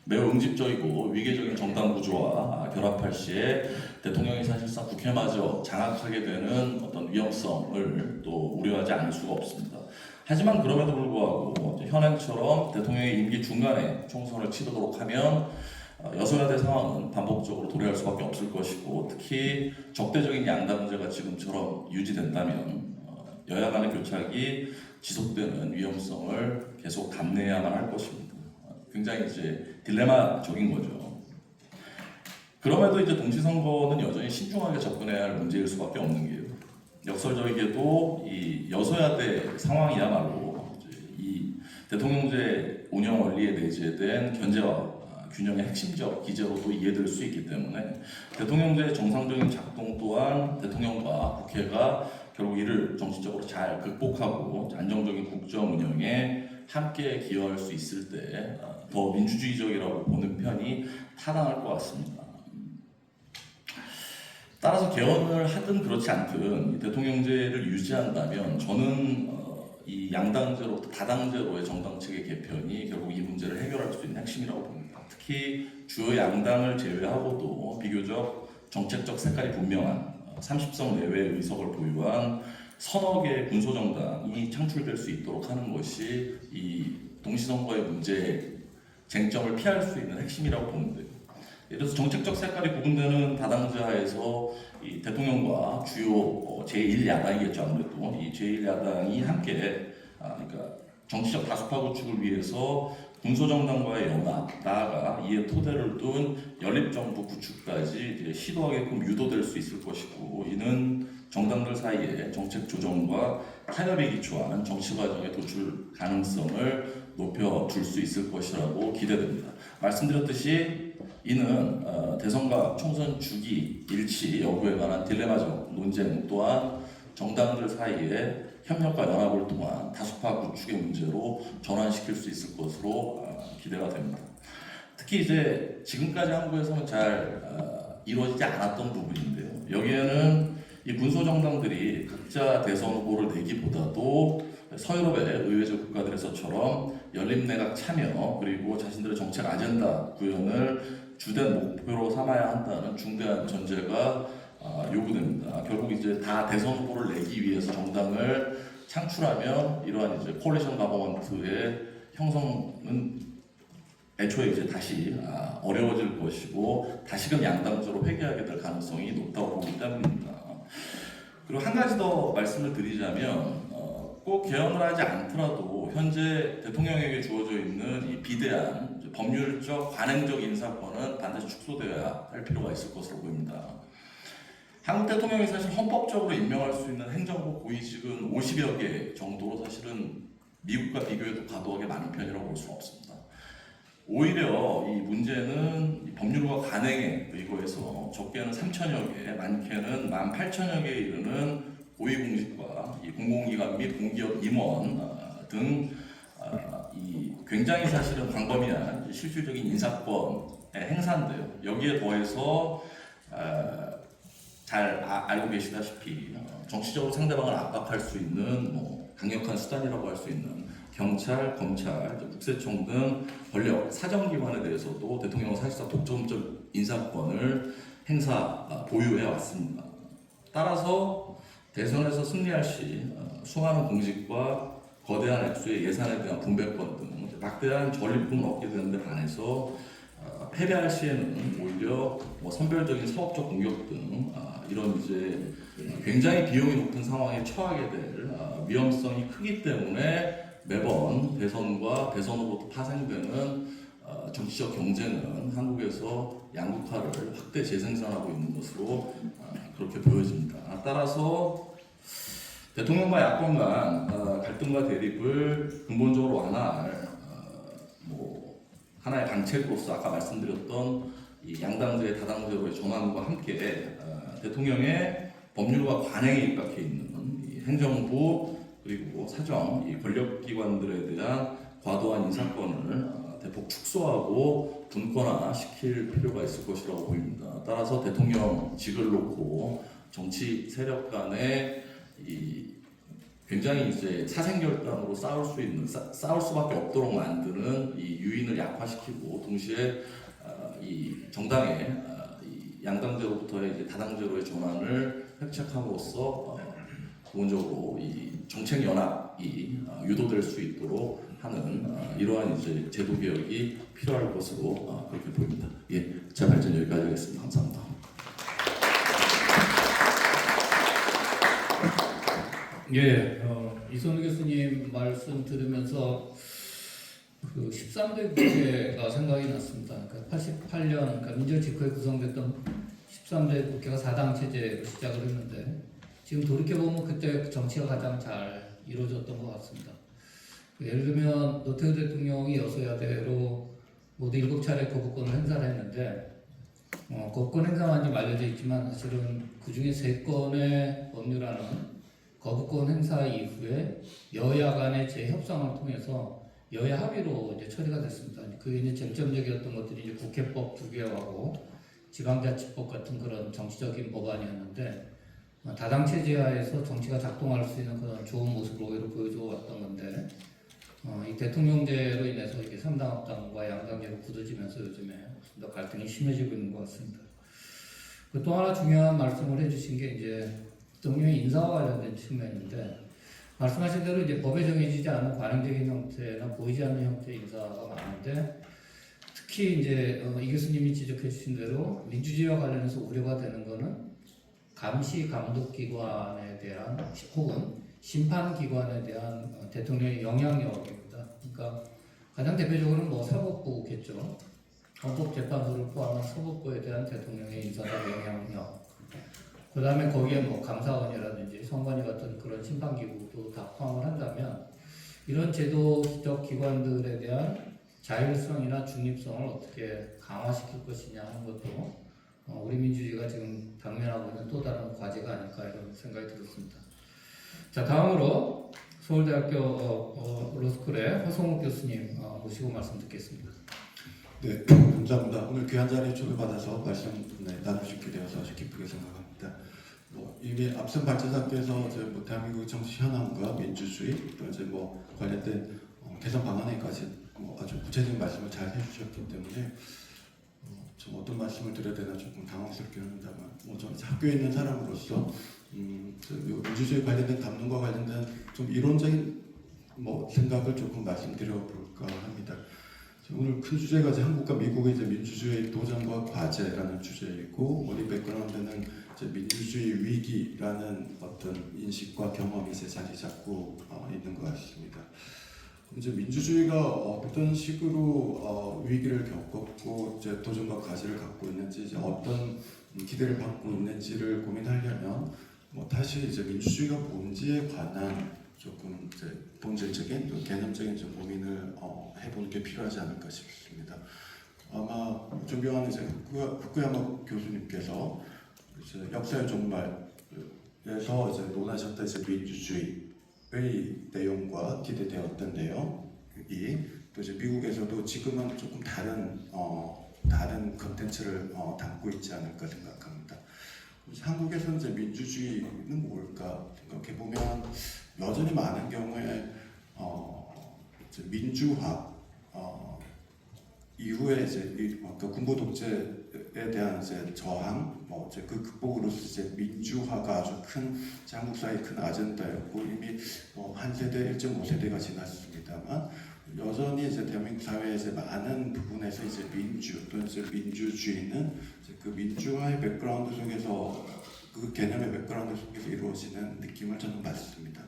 매우 응집적이고 위계적인 정당 구조와 결합할 시에 대통령이 사실상 국회마저 장악하게 되는 어떤 위험성을 또 우려하지 않을 수가 없습니다. 하지만 그럼에도 불구하고 현행처럼 대통령의 임기 중간에 총선을 치르도록 하면 여소야대 상황은 반복적으로 도래할 수밖에 없을 것이고, 특히 적대적인 양당제가 지금처럼 유지된다면 여야 간의 교착이 지속되는 위험성을 계속 감내해야만 할 것입니다. 굉장히 이제 딜레마적인 거죠. 그럼에도 이제 동시선거는 여전히 신중하게 접근해야 할 문제일 수밖에 없는 게요. 역설적이게도 이 여소야대 상황이야말로 이 대통령제 운영 원리에 내재된 견제와 균형의 핵심적 기제로도 이해될 수 있기 때문에 대통령제의 정상적인 작동 또한 대통령과 국회가 결국 이를 정치적으로 잘 극복하고 안정적인 국정 운영에 함께 기여할 수 있을 때 더 민주주의적이라고 보는 편이 타당할 것 같습니다. 따라서 개헌을 하든 그렇지 않든 대통령제를 유지한다면 저는 이 양당제로부터 다당제로의 정당체계 개편이 결국 이 문제를 해결할 수 있는 핵심이라고 봅니다. 특히 주요 양당을 제외하고도 비교적 정책적 색깔이 분명한 30석 내외의 의석을 보유한 서너 개의 군소정당이 창출될 수 있도록 하는 것이 이 동시선거의 문제 쟁점을 피할 수 있는 핵심이라고 보는데요. 예를 들어서 정책적 색깔이 구분되는 다당제 하에서 이 대통령과 주요 제1야당이겠죠. 아무래도 이 제1야당이 함께 그러니까 정치적 다수파 구축을 위해서 군소정당과의 연합, 나아가 이에 토대를 둔 연립정부 구축까지 이제 시도하게끔 유도될 수 있을 것이고, 이는 정당들 사이에 정책 조정과 타협에 기초한 정치 과정의 도출 가능성을 높여줄 수 있을 것이라고 기대됩니다. 말씀드렸듯이 이는 대선과 총선 주기 일치 여부에 관한 딜레마적 논쟁 또한 정당들 사이에 협력과 연합을 통한 다수파 구축의 문제로 전환시킬 수 있을 것으로 기대가 됩니다. 특히 이제 지금까지 한국에서는 잘 이루어지지 않았던 부분인데요. 여기에는 이 군소정당들이 각자 대선 후보를 내기보다도 서유럽의 의회적 국가들에서처럼 연립내각 참여 그리고 자신들의 정책 아젠다 구현을 주된 목표로 삼아야 한다는 중대한 전제가 요구됩니다. 결국 이제 다 대선 후보를 내기 위해서 정당을 창출하면 이러한 이제 콜리션 가버먼트의 형성은 애초에 이제 다시 어려워질 것이고 다시금 양당제로 회귀하게 될 가능성이 높다고 보기 때문입니다. 그리고 한 가지 더 말씀을 드리자면 꼭 개헌을 하지 않더라도 현재 대통령에게 주어져 있는 이 비대한 법률적 관행적 인사권은 반드시 축소되어야 할 필요가 있을 것으로 보입니다. 한국 대통령이 사실 헌법적으로 임명할 수 있는 행정부 고위직은 50여 개 정도로 사실은 미국과 비교해도 과도하게 많은 편이라고 볼 수는 없습니다. 오히려 이 문제는 이 법률과 관행에 의거해서 적게는 3천여 개, 많게는 18,000여 개에 이르는 고위공직과 이 공공기관 및 공기업 임원 등 이 굉장히 사실은 광범위한 실질적인 인사권의 행사인데요. 여기에 더해서 잘 알고 계시다시피 정치적으로 상대방을 압박할 수 있는 강력한 수단이라고 할 수 있는 경찰, 검찰, 국세청 등 권력 사정기관에 대해서도 대통령은 사실상 독점적 인사권을 보유해 왔습니다. 따라서 대선에서 승리할 시 수많은 공직과 거대한 액수의 예산에 대한 분배권 등 막대한 전리품을 얻게 되는데 반해서 패배할 시에는 오히려 선별적인 사업적 공격 등 이런 이제 굉장히 비용이 높은 상황에 처하게 될 위험성이 크기 때문에 매번 대선과 대선 후부터 파생되는 정치적 경쟁은 한국에서 양극화를 확대 재생산하고 있는 것으로 그렇게 보여집니다. 따라서 대통령과 야권 간 갈등과 대립을 근본적으로 완화할 하나의 방책으로서 아까 말씀드렸던 이 양당제 다당제로의 전환과 함께 대통령의 법률과 관행에 입각해 있는 이 행정부 그리고 사정 이 권력기관들에 대한 과도한 인사권을 대폭 축소하고 분권화시킬 필요가 있을 것이라고 보입니다. 따라서 대통령직을 놓고 정치 세력 간의 이 굉장히 이제 사생결단으로 싸울 수밖에 없도록 만드는 이 유인을 약화시키고 동시에 이 정당의 이 양당제로부터의 이제 다당제로의 전환을 획책함으로써 기본적으로 이 정책 연합이 유도될 수 있도록 하는 이러한 이제 제도 개혁이 필요할 것으로 그렇게 보입니다. 예, 제 발전 여기까지 하겠습니다. 감사합니다. 예, 이선우 교수님 말씀 들으면서 그 13대 국회가 생각이 났습니다. 그러니까 88년 그러니까 민주집회에 구성됐던 13대 국회가 4당 체제로 시작을 했는데 지금 돌이켜보면 그때 정치가 가장 잘 이루어졌던 것 같습니다. 예를 들면 노태우 대통령이 여소야대로 모두 7차례 거부권을 행사를 했는데 거부권 행사만 좀 알려져 있지만 사실은 그 중에 3건의 법률안은 거부권 행사 이후에 여야 간의 재협상을 통해서 여야 합의로 이제 처리가 됐습니다. 그게 이제 쟁점적이었던 것들이 이제 국회법 2개하고 지방자치법 같은 그런 정치적인 법안이었는데 다당 체제하에서 정치가 작동할 수 있는 그런 좋은 모습으로 오히려 보여줘 왔던 건데 이 대통령제로 인해서 이게 3당 합당과 양당제로 굳어지면서 요즘에 더 갈등이 심해지고 있는 것 같습니다. 또 하나 중요한 말씀을 해주신 게 이제 대통령의 인사와 관련된 측면인데 말씀하신 대로 이제 법에 정해지지 않은 관행적인 형태나 보이지 않는 형태의 인사가 많은데 특히 이제 이 교수님이 지적해 주신 대로 민주주의와 관련해서 우려가 되는 거는 감시 감독기관에 대한 혹은 심판기관에 대한 대통령의 영향력입니다. 그러니까 가장 대표적으로는 사법부겠죠. 헌법재판소를 포함한 사법부에 대한 대통령의 인사적 영향력. 그 다음에 거기에 감사원이라든지 선관위 같은 그런 심판기구도 다 포함을 한다면 이런 제도적 기관들에 대한 자율성이나 중립성을 어떻게 강화시킬 것이냐 하는 것도 우리 민주주의가 지금 당면하고 있는 또 다른 과제가 아닐까 이런 생각이 들었습니다. 자, 다음으로 서울대학교 로스쿨의 허성욱 교수님 모시고 말씀 듣겠습니다. 네, 감사합니다. 오늘 귀한 자리에 초대받아서 말씀 나눌 수 있게 되어서 아주 기쁘게 생각합니다. 이미 앞선 발제자께서 대한민국 정치 현황과 민주주의 또 이제 관련된 개선 방안에까지 아주 구체적인 말씀을 잘 해주셨기 때문에 좀 어떤 말씀을 드려야 되나 조금 당황스럽긴 합니다만 저는 학교에 있는 사람으로서 민주주의 관련된 담론과 관련된 좀 이론적인 생각을 조금 말씀드려 볼까 합니다. 오늘 큰 주제가 한국과 미국의 민주주의 도전과 과제라는 주제이고 우리 백그라운드는 이제 민주주의 위기라는 어떤 인식과 경험이 이제 자리 잡고 있는 것 같습니다. 이제 민주주의가 어떤 식으로 위기를 겪었고 이제 도전과 과제를 갖고 있는지 이제 어떤 기대를 받고 있는지를 고민하려면 다시 이제 민주주의가 뭔지에 관한 조금 이제 본질적인 또 개념적인 좀 고민을 해보는 게 필요하지 않을까 싶습니다. 아마 존경하는 이제 후쿠야마 교수님께서 이제 역사의 종말에서 이제 논하셨던 이제 민주주의의 내용과 기대되었던 내용이 또 이제 미국에서도 지금은 조금 다른 컨텐츠를 담고 있지 않을까 생각합니다. 한국에서 이제 민주주의는 뭘까 생각해 보면 여전히 많은 경우에 이제 민주화 이후에 이제 군부 독재에 대한 이제 저항, 이제 그 극복으로서 이제 민주화가 아주 큰 한국 사회의 큰 아젠다였고 이미 한 세대, 1.5세대가 지났습니다만 여전히 이제 대한민국 사회의 이제 많은 부분에서 이제 민주 또는 이제 민주주의는 이제 그 민주화의 백그라운드 속에서 그 개념의 백그라운드 속에서 이루어지는 느낌을 저는 받습니다.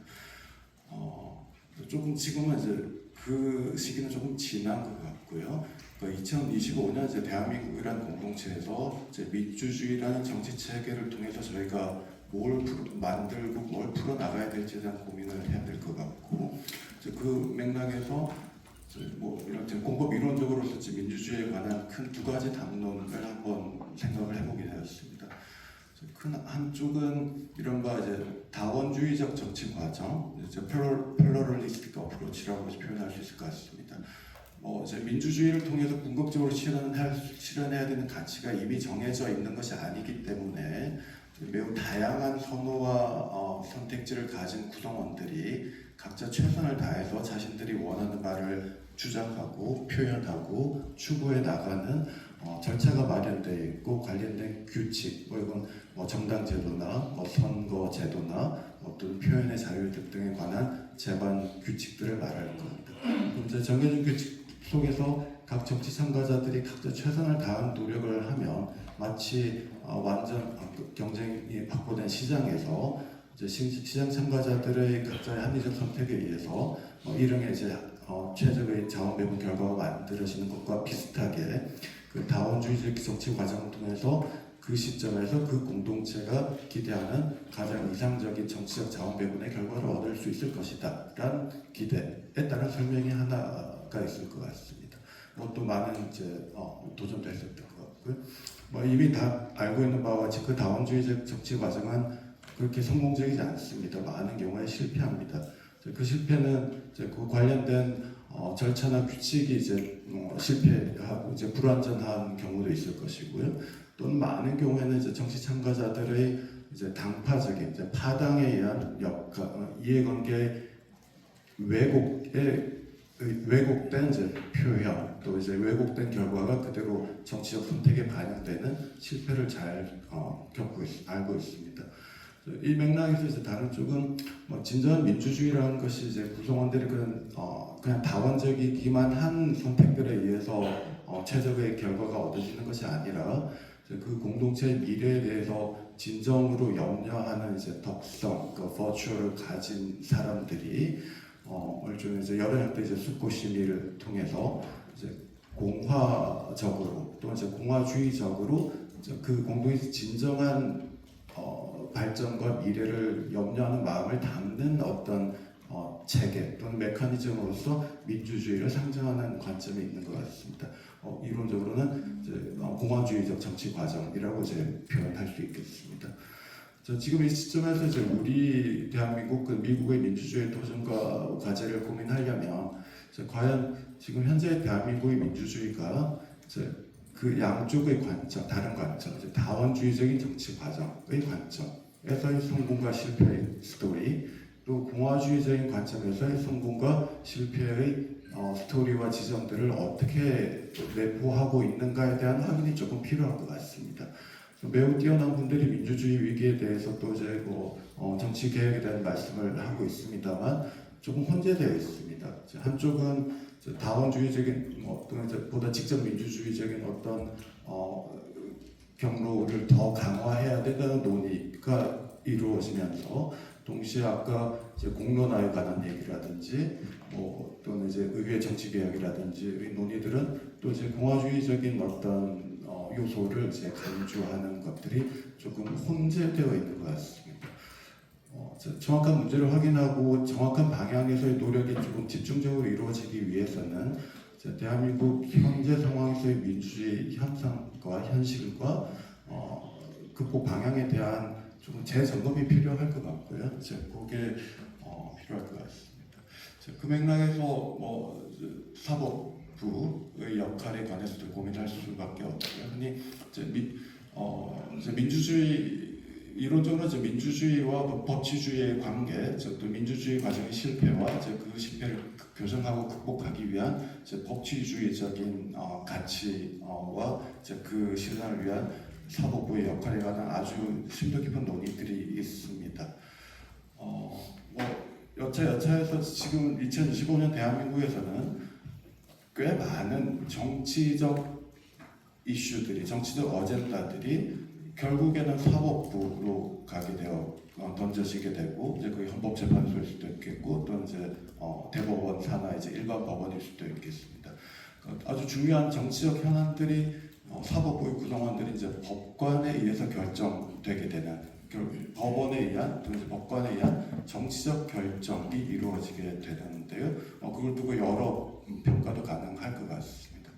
조금 지금은 이제 그 시기는 조금 지난 것 같고요. 2025년 이제 대한민국이라는 공동체에서 이제 민주주의라는 정치 체계를 통해서 저희가 뭘 만들고 뭘 풀어 나가야 될지에 대한 고민을 해야 될 것 같고, 이제 그 맥락에서 이런 공법 이론적으로서 민주주의에 관한 큰 두 가지 담론을 한번 생각을 해보게 되었습니다. 큰 한쪽은 이른바 이제 다원주의적 정치 과정, 이제 플러럴리스틱 어프로치라고 표현할 수 있을 것 같습니다. 이제 민주주의를 통해서 궁극적으로 실현해야 되는 가치가 이미 정해져 있는 것이 아니기 때문에 매우 다양한 선호와 선택지를 가진 구성원들이 각자 최선을 다해서 자신들이 원하는 바를 주장하고 표현하고 추구해 나가는 절차가 마련되어 있고 관련된 규칙, 이건 정당 제도나 선거 제도나 어떤 표현의 자유 등에 관한 제반 규칙들을 말할 겁니다. 이제 정해진 규칙 속에서 각 정치 참가자들이 각자 최선을 다한 노력을 하면 마치 완전 경쟁이 확보된 시장에서 이제 시장 참가자들의 각자의 합리적 선택에 의해서 일응의 이제 최적의 자원 배분 결과가 만들어지는 것과 비슷하게 그 다원주의적 정치 과정을 통해서 그 시점에서 그 공동체가 기대하는 가장 이상적인 정치적 자원 배분의 결과를 얻을 수 있을 것이다 라는 기대에 따른 설명이 하나가 있을 것 같습니다. 또 많은 이제 도전도 했었던 것 같고요. 이미 다 알고 있는 바와 같이 그 다원주의적 정치 과정은 그렇게 성공적이지 않습니다. 많은 경우에 실패합니다. 그 실패는 이제 그 관련된 절차나 규칙이 이제 실패하고 이제 불완전한 경우도 있을 것이고요. 또는 많은 경우에는 이제 정치 참가자들의 이제 당파적인 이제 파당에 의한 이해관계 왜곡된 이제 표현 또 이제 왜곡된 결과가 그대로 정치적 선택에 반영되는 실패를 잘 알고 있습니다. 이 맥락에서 이제 다른 쪽은 진정한 민주주의라는 것이 이제 구성원들이 그냥 다원적이기만 한 선택들에 의해서 최적의 결과가 얻어지는 것이 아니라 그 공동체의 미래에 대해서 진정으로 염려하는 이제 덕성, 그 버추어를 가진 사람들이 일종의 이제 여러 형태 이제 숙고 심의를 통해서 이제 공화적으로 또 이제 공화주의적으로 이제 그 공동체의 진정한 발전과 미래를 염려하는 마음을 담는 어떤 체계 또는 메커니즘으로서 민주주의를 상정하는 관점이 있는 것 같습니다. 이론적으로는 이제 공화주의적 정치 과정이라고 이제 표현할 수 있겠습니다. 지금 이 시점에서 이제 우리 대한민국, 미국의 민주주의 도전과 과제를 고민하려면 과연 지금 현재 대한민국의 민주주의가 이제 그 양쪽의 관점, 다른 관점, 이제 다원주의적인 정치 과정의 관점에서의 성공과 실패의 스토리, 또 공화주의적인 관점에서의 성공과 실패의 스토리와 지점들을 어떻게 내포하고 있는가에 대한 확인이 조금 필요할 것 같습니다. 매우 뛰어난 분들이 민주주의 위기에 대해서 또 이제 정치 개혁에 대한 말씀을 하고 있습니다만 조금 혼재되어 있습니다. 한쪽은 다원주의적인 또는 보다 직접 민주주의적인 어떤 경로를 더 강화해야 된다는 논의가 이루어지면서 동시에 아까 이제 공론화에 관한 얘기라든지 뭐 또는 이제 의회 정치 개혁이라든지 이 논의들은 또 이제 공화주의적인 어떤 요소를 이제 강조하는 것들이 조금 혼재되어 있는 것 같습니다. 정확한 문제를 확인하고 정확한 방향에서의 노력이 조금 집중적으로 이루어지기 위해서는 대한민국 현재 상황에서의 민주주의 현상과 현실과 극복 방향에 대한 좀 재점검이 필요할 것 같고요. 그게 필요할 것 같습니다. 그 맥락에서 뭐 사법부의 역할에 관해서도 고민할 수밖에 없고요. 흔히 이제 민주주의 이론적으로 이제 민주주의와 법치주의의 관계, 또 민주주의 과정의 실패와 이제 그 실패를 교정하고 극복하기 위한 이제 법치주의적인 가치와 이제 그 실현을 위한 사법부의 역할에 관한 아주 심도 깊은 논의들이 있습니다. 뭐 여차여차해서 지금 2025년 대한민국에서는 꽤 많은 정치적 이슈들이, 정치적 어젠다들이 결국에는 사법부로 가게 되어 던져지게 되고, 이제 그 헌법재판소일 수도 있겠고, 또 이제 대법원 산하 이제 일반 법원일 수도 있겠습니다. 아주 중요한 정치적 현안들이 사법부의 구성원들이 이제 법관에 의해서 결정되게 되는, 법원에 의한 또 이제 법관에 의한 정치적 결정이 이루어지게 되는데요. 그걸 두고 여러 평가도 가능할 것 같습니다.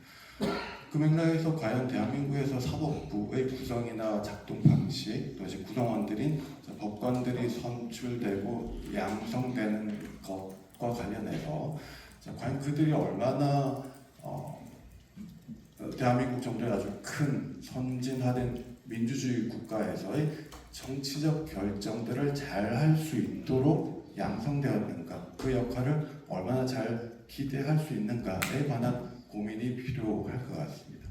그 맥락에서 과연 대한민국에서 사법부의 구성이나 작동 방식, 또 이제 구성원들인 법관들이 선출되고 양성되는 것과 관련해서 과연 그들이 얼마나 대한민국 정도의 아주 큰 선진화된 민주주의 국가에서의 정치적 결정들을 잘 할 수 있도록 양성되었는가, 그 역할을 얼마나 잘 기대할 수 있는가에 관한 고민이 필요할 것 같습니다.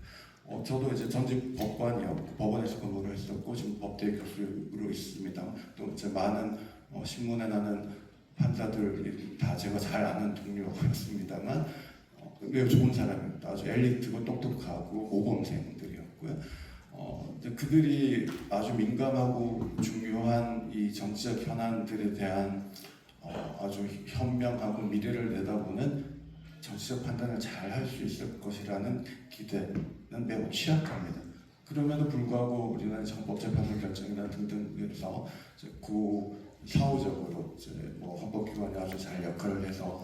저도 이제 전직 법관이었고 법원에서 근무를 했었고 지금 법대 교수로 있습니다. 또 이제 많은 신문에 나는 판사들이 다 제가 잘 아는 동료였습니다만 매우 좋은 사람입니다. 아주 엘리트고 똑똑하고 모범생들이었고요. 이제 그들이 아주 민감하고 중요한 이 정치적 현안들에 대한 아주 현명하고 미래를 내다보는 정치적 판단을 잘 할 수 있을 것이라는 기대는 매우 취약합니다. 그럼에도 불구하고 우리는 헌법재판소 결정이나 등등에서 사후적으로 뭐 헌법기관이 아주 잘 역할을 해서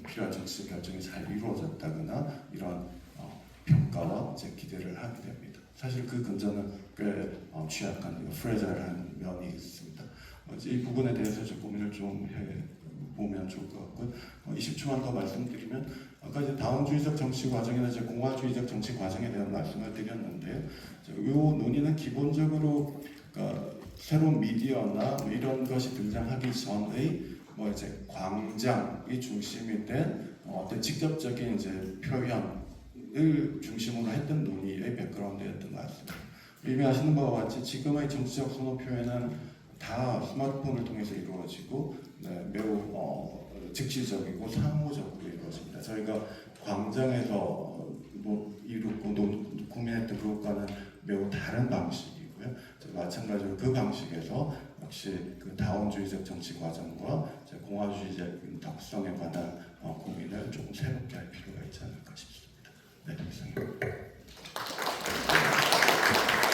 필요한 정치적 결정이 잘 이루어졌다거나 이런 평가와 기대를 하게 됩니다. 사실 그 근저는 꽤 취약한, 프레자일한 면이 있습니다. 이 부분에 대해서 좀 고민을 좀 해보면 좋을 것 같고요. 20초만 더 말씀드리면 아까 이제 다원주의적 정치 과정이나 이제 공화주의적 정치 과정에 대한 말씀을 드렸는데요. 이 논의는 기본적으로 그러니까 새로운 미디어나 뭐 이런 것이 등장하기 전의 뭐 이제 광장이 중심이 된 어떤 직접적인 이제 표현을 중심으로 했던 논의의 백그라운드였던 것 같습니다. 이미 아시는 바와 같이 지금의 정치적 선호 표현은 다 스마트폰을 통해서 이루어지고 매우 즉시적이고 상호적으로 이루어집니다. 저희가 광장에서 뭐 이루고 고민했던 그것과는 매우 다른 방식이고요. 마찬가지로 그 방식에서 역시 그 다원주의적 정치 과정과 공화주의적 덕성에 관한 고민을 조금 새롭게 할 필요가 있지 않을까 싶습니다. 네, 이상입니다.